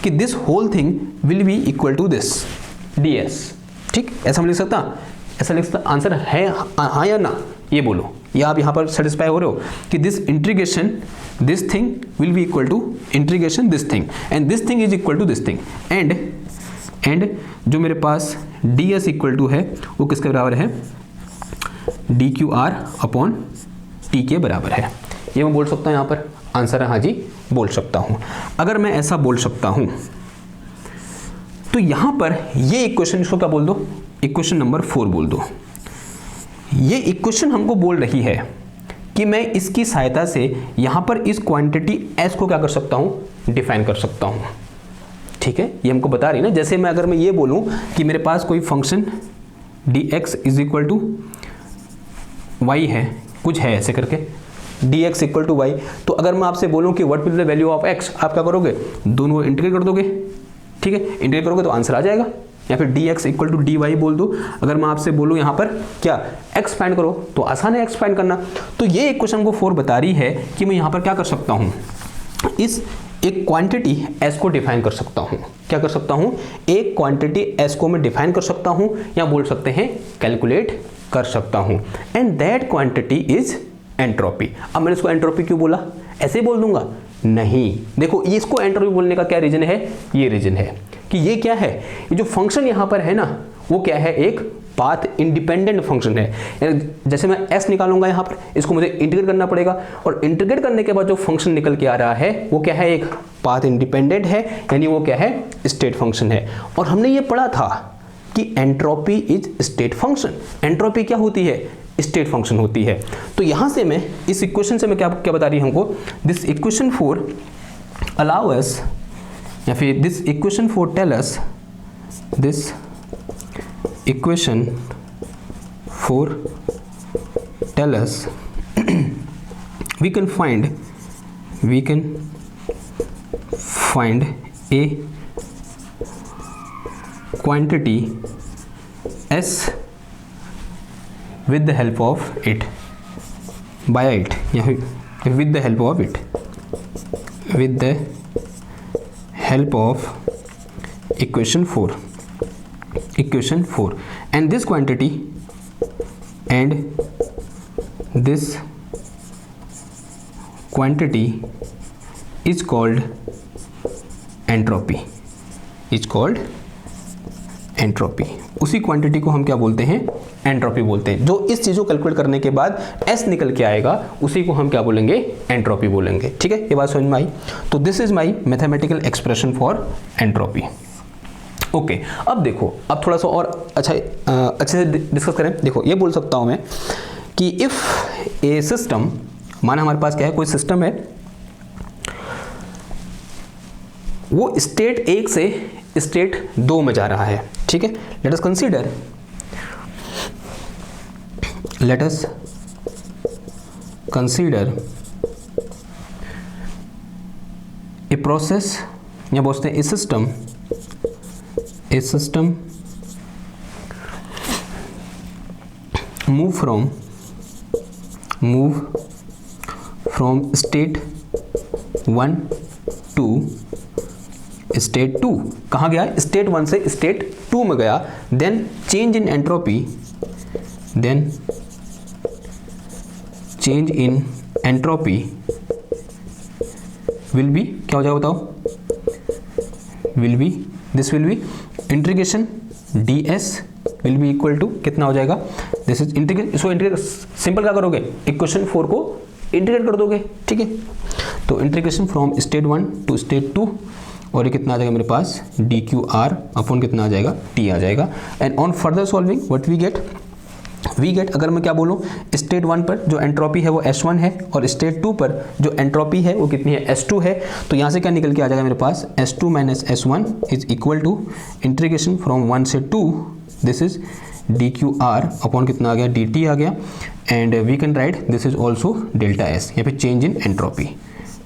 कि this whole thing will be equal to this ds, ठीक, ऐसा मैं लिख सकता, ऐसा लिख सकता। आंसर है हाँ या ना, ये बोलो, या आप यहां पर सेटिस्फाई हो रहे हो कि this integration this thing will be equal to integration this thing and this thing is equal to this thing and जो मेरे पास ds इक्वल टू है वो किसके बराबर है, dqr अपॉन t के बराबर है। ये मैं बोल सकता हूं, यहां पर आंसर है हाँ जी, बोल सकता हूं। अगर मैं ऐसा बोल सकता हूं तो यहां पर ये इक्वेशन, इसको क्या बोल दो, इक्वेशन नंबर 4 बोल दो। ये इक्वेशन हमको बोल रही है कि मैं इसकी सहायता से यहां पर इस क्वांटिटी s को क्या कर सकता हूं, डिफाइन कर सकता हूं। ठीक है, ये हमको बता रही ना, जैसे मैं अगर मैं ये बोलूं कि मेरे पास कोई function dx is equal to y है, कुछ है ऐसे करके dx इक्वल टू y, तो अगर मैं आपसे बोलूं कि what will the value of x, आप क्या करोगे, दोनों इंटीग्रेट कर दोगे। ठीक है, इंटीग्रेट करोगे तो आंसर आ जाएगा। या फिर dx इक्वल टू dy बोल दो। अगर मैं आपसे बोलूं यहाँ पर क्या x फाइंड करो तो आसान है x फाइंड करना। तो ये इक्वेशन को 4 बता रही है कि मैं यहाँ पर क्या कर सकता हूँ, इस एक क्वांटिटी s को डिफाइन कर सकता हूँ। क्या कर सकता हूँ, एक क्वांटिटी s को मैं डिफाइन कर सकता हूँ या बोल सकते हैं कैलकुलेट कर सकता हूँ, and that quantity is entropy. अब मैंने इसको एंट्रोपी क्यों बोला, ऐसे ही बोल दूंगा, नहीं, देखो इसको एंट्रोपी बोलने का क्या रीजन है, ये रीजन है कि ये क्या है, ये जो फंक्शन यहाँ पर है ना वो क्या है, एक पाथ इंडिपेंडेंट फंक्शन है। जैसे मैं s निकालूंगा यहाँ पर, इसको मुझे इंटीग्रेट करना पड़ेगा और इंटीग्रेट करने के बाद जो फंक्शन निकल के आ रहा है वो क्या है, एक पाथ इंडिपेंडेंट है, यानी वो क्या है, स्टेट फंक्शन है। और हमने ये पढ़ा था कि entropy is state function. Entropy क्या होती है, स्टेट फंक्शन होती है। तो यहाँ से मैं इस इक्वेशन से मैं क्या क्या बता रही हूँ हमको, दिस इक्वेशन 4 अलाउ अस, या फिर this equation 4 tell us, this equation 4 tell us we can find a quantity s with the help of it, by it, yeah, with the help of it, with the help of equation 4, and this quantity and this quantity is called entropy, उसी क्वांटिटी को हम क्या बोलते हैं, एंट्रोपी बोलते हैं। जो इस चीज़ को कैलकुलेट करने के बाद S निकल के आएगा उसी को हम क्या बोलेंगे, एंट्रोपी बोलेंगे। ठीक है, ये बात समझ में आई। तो this is my mathematical expression for entropy. Okay, अब देखो, अब थोड़ा सा और अच्छे से डिस्कस करें। देखो, ये बोल सकता हूँ मैं कि इफ़ ए सिस्टम, माना हमारे पास क्या है, कोई सिस्टम है, वो स्टेट 1 से स्टेट 2 में जा रहा है। ठीक है, let us consider a process, या बोलते हैं a system move from state 1 to state 2। कहाँ गया, स्टेट 1 से स्टेट 2 में गया। Then change in entropy will be, क्या हो जाएगा बताओ, this will be integration ds will be equal to कितना हो जाएगा, दिस इज इंटीग्रेट। इसको इंटीग्रेट सिंपल क्या करोगे, इक्वेशन 4 को इंटीग्रेट कर दोगे। ठीक है, तो integration from state 1 to state 2, और ये कितना आ जाएगा मेरे पास, dqr अपॉन कितना आ जाएगा, t आ जाएगा। And on further solving what we get, अगर मैं क्या बोलूँ, स्टेट 1 पर जो एंट्रोपी है वो S1 है, और स्टेट 2 पर जो एंट्रोपी है वो कितनी है, S2 है। तो यहाँ से क्या निकल के आ जाएगा मेरे पास, S2 minus S1 is equal to integration from 1 से 2, दिस इज dqr अपॉन कितना आ गया, dt आ गया। And we can write this is also delta S, या फिर चेंज इन एंट्रोपी।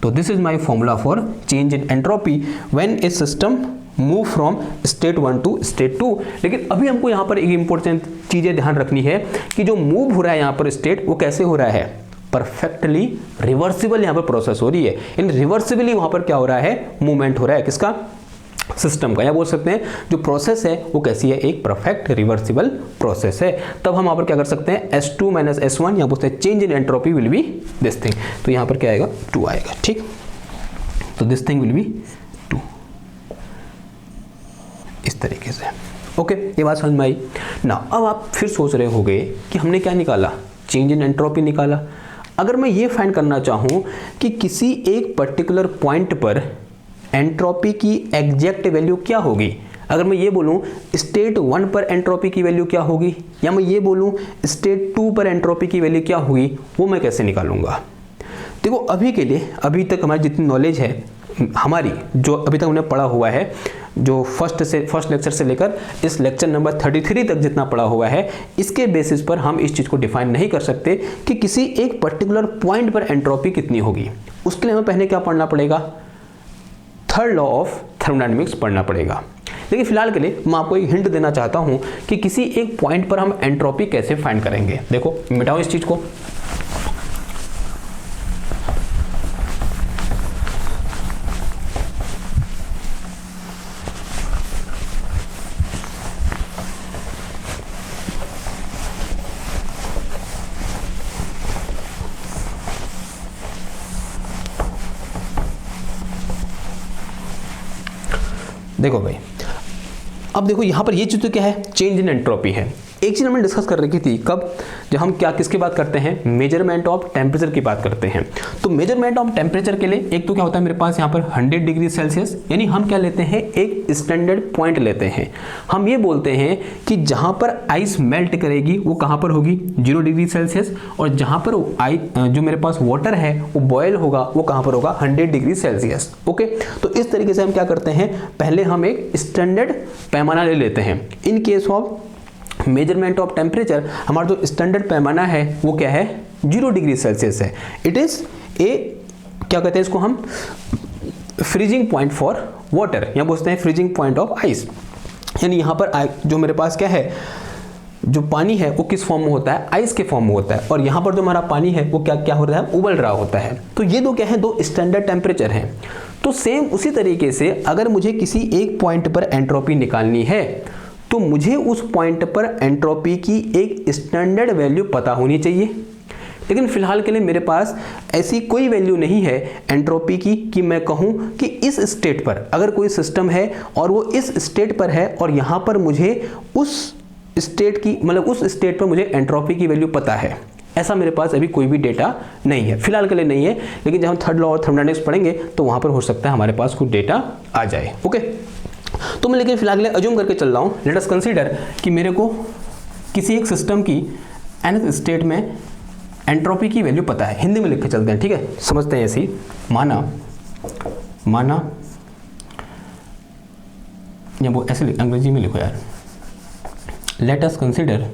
तो this is my formula for change in entropy when a system move from state 1 to state 2। लेकिन अभी हमको यहाँ पर एक इंपॉर्टेंट चीज़ें ध्यान रखनी है कि जो मूव हो रहा है यहाँ पर स्टेट, वो कैसे हो रहा है, परफेक्टली रिवर्सिबल यहाँ पर प्रोसेस हो रही है। इन रिवर्सिबली वहाँ पर क्या हो रहा है, मूवमेंट हो रहा है, किसका, सिस्टम का। या बोल सकते हैं जो प्रोसेस है वो कैसी है, एक परफेक्ट रिवर्सिबल प्रोसेस है। तब हम यहाँ पर क्या कर सकते हैं, S2 माइनस S1, यहाँ बोलते हैं change in entropy will B this thing. तो यहाँ पर क्या आएगा, 2 आएगा। ठीक, तो दिस थिंग विल बी 2, इस तरीके से। ओके, ये बात समझ में आई ना। अब आप फिर सोच रहे होंगे कि हमने क्या निकाला, चेंज इन एंट्रोपी निकाला। अगर मैं ये फाइंड करना चाहूँ कि किसी एक पर्टिकुलर पॉइंट पर एंट्रोपी की एग्जैक्ट वैल्यू क्या होगी, अगर मैं ये बोलूं स्टेट 1 पर एंट्रोपी की वैल्यू क्या होगी, या मैं ये बोलूं स्टेट 2 पर एंट्रोपी की वैल्यू क्या हुई, वो मैं कैसे निकालूंगा। देखो, अभी के लिए, अभी तक हमारी जितनी नॉलेज है, हमारी जो अभी तक हमने पढ़ा हुआ है, जो फर्स्ट लेक्चर से लेकर इस लेक्चर नंबर 33 तक जितना पढ़ा हुआ है, इसके बेसिस पर हम इस चीज़ को डिफाइन नहीं कर सकते कि किसी एक पर्टिकुलर पॉइंट पर एंट्रोपी कितनी होगी। उसके लिए हमें पहले क्या पढ़ना पड़ेगा, थर्ड लॉ ऑफ थर्मोडायनेमिक्स पढ़ना पड़ेगा। लेकिन फिलहाल के लिए मैं आपको एक हिंट देना चाहता हूं कि किसी एक पॉइंट पर हम एंट्रोपी कैसे फाइंड करेंगे। देखो, मिटाओ इस चीज को। देखो भाई, अब देखो यहाँ पर ये चीज़ तो क्या है, चेंज इन एंट्रोपी है। एक चीज़ हमने डिस्कस कर रखी थी कब, जब हम क्या किसकी बात करते हैं, मेजरमेंट ऑफ टेम्परेचर की बात करते हैं। तो मेजरमेंट ऑफ टेम्परेचर के लिए एक तो क्या होता है मेरे पास यहाँ पर 100 डिग्री सेल्सियस, यानी हम क्या लेते हैं, एक स्टैंडर्ड पॉइंट लेते हैं। हम ये बोलते हैं कि जहाँ पर आइस मेल्ट करेगी वो कहाँ पर होगी, 0 डिग्री सेल्सियस, और जहाँ पर जो मेरे पास वाटर है वो बॉयल होगा वो कहाँ पर होगा, 100 डिग्री सेल्सियस। ओके, तो इस तरीके से हम क्या करते हैं, पहले हम एक स्टैंडर्ड पैमाना ले लेते हैं। इन case of measurement of temperature हमारा जो स्टैंडर्ड पैमाना है वो क्या है, 0 डिग्री सेल्सियस है। इट इज ए, क्या कहते हैं इसको हम, फ्रीजिंग पॉइंट फॉर वाटर, या बोलते हैं फ्रीजिंग पॉइंट ऑफ आइस। यानी यहाँ पर जो मेरे पास क्या है, जो पानी है वो किस फॉर्म में होता है, आइस के फॉर्म में होता है, और यहाँ पर जो हमारा पानी है वो क्या क्या हो रहा है, उबल रहा होता है। तो ये दो क्या है, दो स्टैंडर्ड टेम्परेचर हैं। तो सेम उसी तरीके से अगर मुझे किसी एक पॉइंट पर एंट्रोपी निकालनी है तो मुझे उस पॉइंट पर एंट्रोपी की एक स्टैंडर्ड वैल्यू पता होनी चाहिए। लेकिन फिलहाल के लिए मेरे पास ऐसी कोई वैल्यू नहीं है एंट्रोपी की कि मैं कहूं कि इस स्टेट पर अगर कोई सिस्टम है और वो इस स्टेट पर है और यहाँ पर मुझे उस स्टेट की, मतलब उस स्टेट पर मुझे एंट्रोपी की वैल्यू पता है, ऐसा मेरे पास अभी कोई भी डेटा नहीं है, फिलहाल के लिए नहीं है। लेकिन जब हम थर्ड लॉ और थर्मोडायनेमिक्स पढ़ेंगे तो वहाँ पर हो सकता है हमारे पास कुछ डेटा आ जाए। ओके, तो मैं लेकिन फिलहाल के लिए अज्यूम करके चल रहा हूँ, लेट अस कंसीडर कि मेरे को किसी एक सिस्टम की nth स्टेट में एंट्रोपी की वैल्यू पता है। हिंदी में लिख के चलते हैं, ठीक है, समझते हैं ऐसी। माना या वो ऐसे अंग्रेजी में लिखो यार, let us consider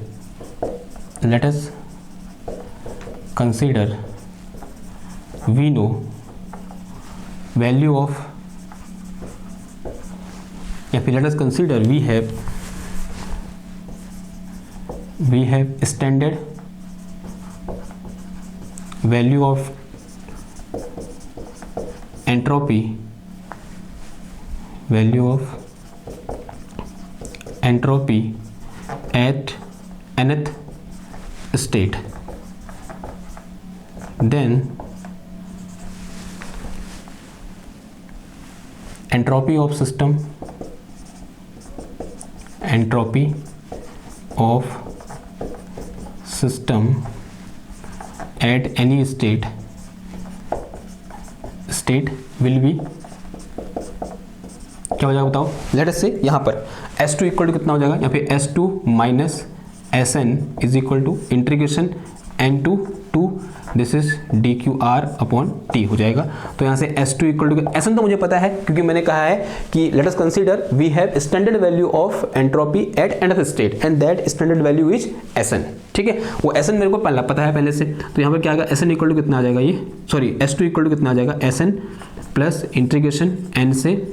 we know value of, या फिर let us consider we have standard value of entropy at nth state, then entropy of system at any state will be, क्या हो जाएगा बताओ। लेट अस से यहाँ पर S2 इक्वल टू कितना हो जाएगा, यहाँ पे S2 minus Sn is equal to integration N2 to this is dQr upon T हो जाएगा। तो यहाँ से S2 इक्वल टू, Sn तो मुझे पता है क्योंकि मैंने कहा है कि let us consider we have standard value of entropy at nth state and that standard value is Sn, ठीक है। वो Sn मेरे को पता है पहले से, तो यहाँ पर क्या आएगा, Sn इक्वल टू कितना आ जाएगा, ये सॉरी S2 इक्वल टू कितना आ जाएगा, Sn प्लस इंटीग्रेशन N से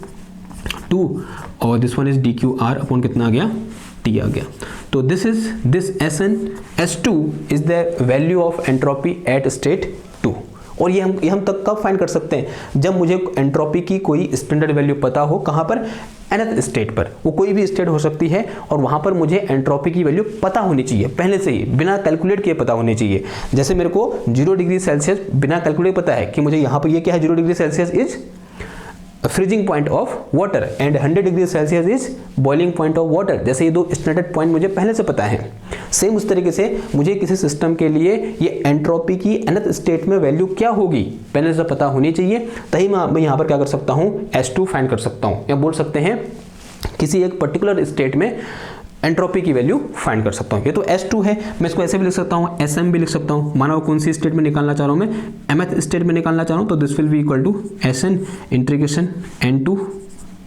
2 और this one is dQr upon कितना आ गया, T आ गया। तो this Sn S2 is the value of entropy at state 2। और ये हम तक कब फाइंड कर सकते हैं, जब मुझे एंट्रोपी की कोई स्टैंडर्ड वैल्यू पता हो, कहाँ पर, nth स्टेट पर। वो कोई भी स्टेट हो सकती है और वहाँ पर मुझे एंट्रोपी की वैल्यू पता होनी चाहिए पहले से ही, बिना कैलकुलेट किए पता होनी चाहिए। जैसे मेरे को 0 डिग्री सेल्सियस बिना कैलकुलेट पता है कि मुझे यहाँ पर ये क्या है, 0 degree Celsius is freezing point of water and 100 degree Celsius is boiling point of water. जैसे ये दो स्टैंडर्ड पॉइंट मुझे पहले से पता है, सेम उस तरीके से मुझे किसी सिस्टम के लिए ये एंट्रोपी की nth स्टेट में वैल्यू क्या होगी पहले से पता होनी चाहिए। तभी मैं यहाँ पर क्या कर सकता हूँ, S2 फाइंड कर सकता हूँ, या बोल सकते हैं किसी एक पर्टिकुलर स्टेट में एंट्रोपी की वैल्यू फाइंड कर सकता हूँ। ये तो S2 है, मैं इसको ऐसे भी लिख सकता हूँ, SM भी लिख सकता हूँ। माना कौन सी स्टेट में निकालना चाह रहा हूँ मैं, mth स्टेट में निकालना चाह रहा हूँ, तो this will be equal to Sn integration N2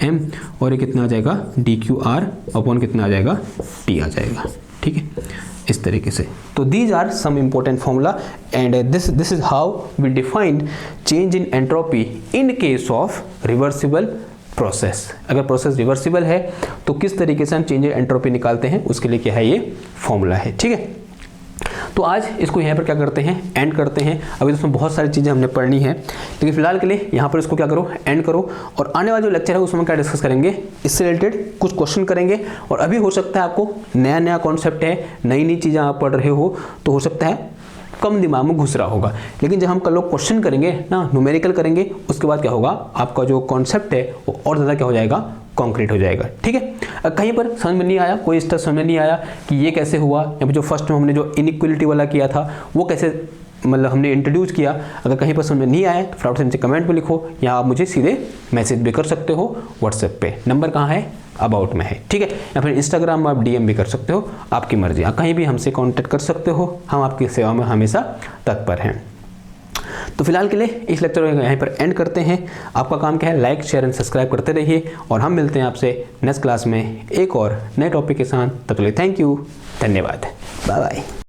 M और ये कितना आ जाएगा, dQr अपॉन कितना आ जाएगा, T आ जाएगा, ठीक है, इस तरीके से। तो these are some important formula and this is how we defined change in entropy in case of reversible process. अगर प्रोसेस रिवर्सिबल है तो किस तरीके से हम चेंज इन एंट्रोपी निकालते हैं, उसके लिए क्या है, ये फॉर्मूला है, ठीक है। तो आज इसको यहाँ पर क्या करते हैं, एंड करते हैं। अभी इसमें बहुत सारी चीज़ें हमने पढ़नी है, लेकिन फिलहाल के लिए यहाँ पर इसको क्या करो, एंड करो। और आने वाला जो लेक्चर है उसमें क्या डिस्कस करेंगे, इससे रिलेटेड कुछ क्वेश्चन करेंगे। और अभी हो सकता है आपको नया कॉन्सेप्ट है, नई चीज़ें आप पढ़ रहे हो, तो हो सकता है कम दिमाग में घुस रहा होगा। लेकिन जब हम कल लोग क्वेश्चन करेंगे ना, न्यूमेरिकल करेंगे, उसके बाद क्या होगा, आपका जो कॉन्सेप्ट है वो और ज़्यादा क्या हो जाएगा, कॉन्क्रीट हो जाएगा। ठीक है, कहीं पर समझ में नहीं आया, कोई स्टेप समझ में नहीं आया कि ये कैसे हुआ, या जो फर्स्ट में हमने जो इनइक्वलिटी वाला किया था वो कैसे मतलब हमने इंट्रोड्यूस किया, अगर कहीं पर समझ में नहीं आया तो फटाफट से नीचे कमेंट में लिखो, या आप मुझे सीधे मैसेज भी कर सकते हो व्हाट्सएप पे, नंबर कहाँ है, अबाउट में है। ठीक है, या फिर इंस्टाग्राम में आप डीएम भी कर सकते हो, आपकी मर्जी, आप कहीं भी हमसे कांटेक्ट कर सकते हो, हम आपकी सेवा में हमेशा तत्पर हैं। तो फिलहाल के लिए इस लेक्चर को यहीं पर एंड करते हैं। आपका काम क्या है, लाइक शेयर एंड सब्सक्राइब करते रहिए, और हम मिलते हैं आपसे नेक्स्ट क्लास में एक और नए टॉपिक के साथ। तब तक के लिए थैंक यू, धन्यवाद, बाय बाय।